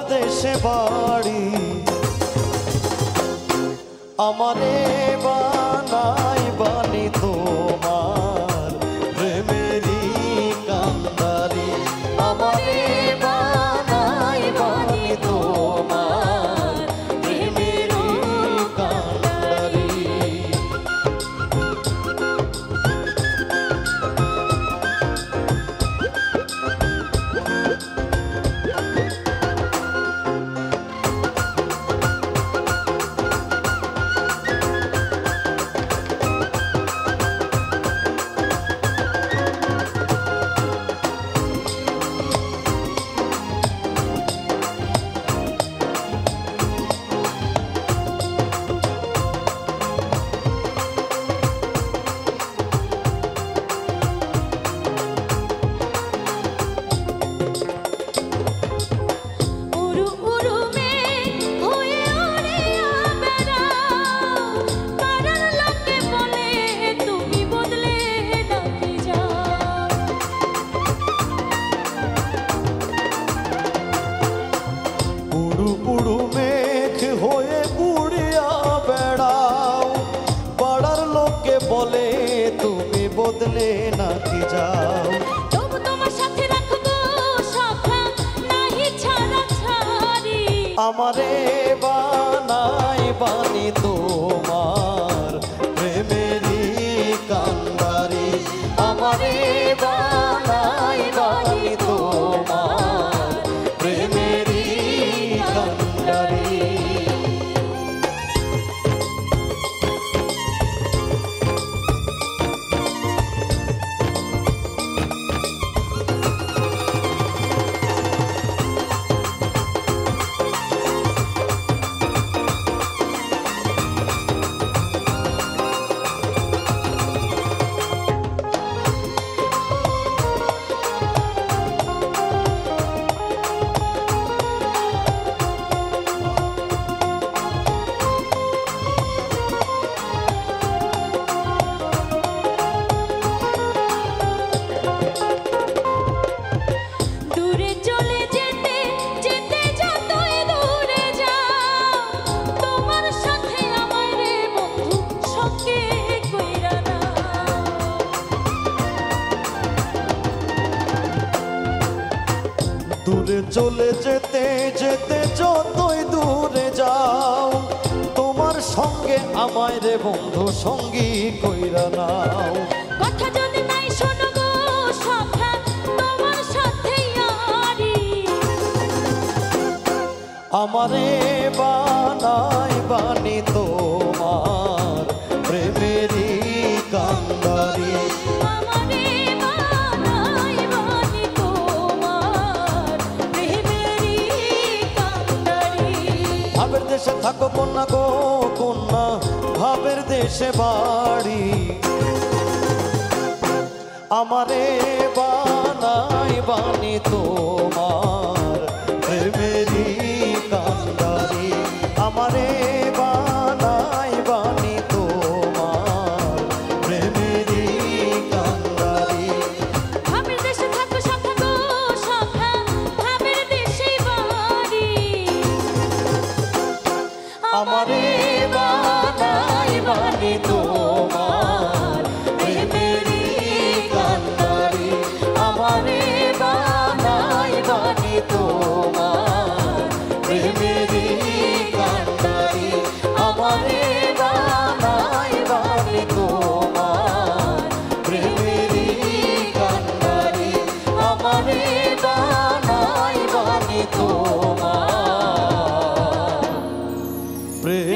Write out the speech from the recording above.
দেশে বাড়ি আমারে বানাই বানি তোমার প্রেমেরই কান্ডারি আমারে বানাই বানি তোমার প্রেমেরই কান্ডারি বলে তুমি বদলে নাকি যাও তবু তোমার সাথে রাখবো সখা নাহি ছাড়া ছাড়ি আমারে বানাই বানি তোমার প্রেমেরই কান্ডারি আমারে বানাই বানি তোমার প্রেমেরই কান্ডারি দূরে চলে যেতে যেতে যতই দূরে যাও তোমার সঙ্গে আমায় রে বন্ধু সঙ্গী কইরা নাও কথা যদি নাই শোনো গো সখা তোমার সাথেই আরি আমারে বানাই বানি তোমার প্রেমেরই কান্ডারি আমারে বানাই বানি তোমার প্রেমেরই কান্ডারি ভাবের দেশে থাকো কন্যা গো কন্যা ভাবের দেশে বাড়ি আমারে বানাই বানি তোমার প্রেমেরই কান্ডারি আমারে বানাই বানি তোমার প্রেমেরই কান্ডারি ভাবের দেশে থাকো সখা গো সখা ভাবের দেশে বাড়ি আমারে বানাই বানি তোমার প্রেমেরই কান্ডারি আমারে বানাই বানি তোমার প্রেমেরই কান্ডারি আমারে বানাই বানি তোমার প্রেমেরই কান্ডারি আমারে বানাই বানি তোমার প্রেম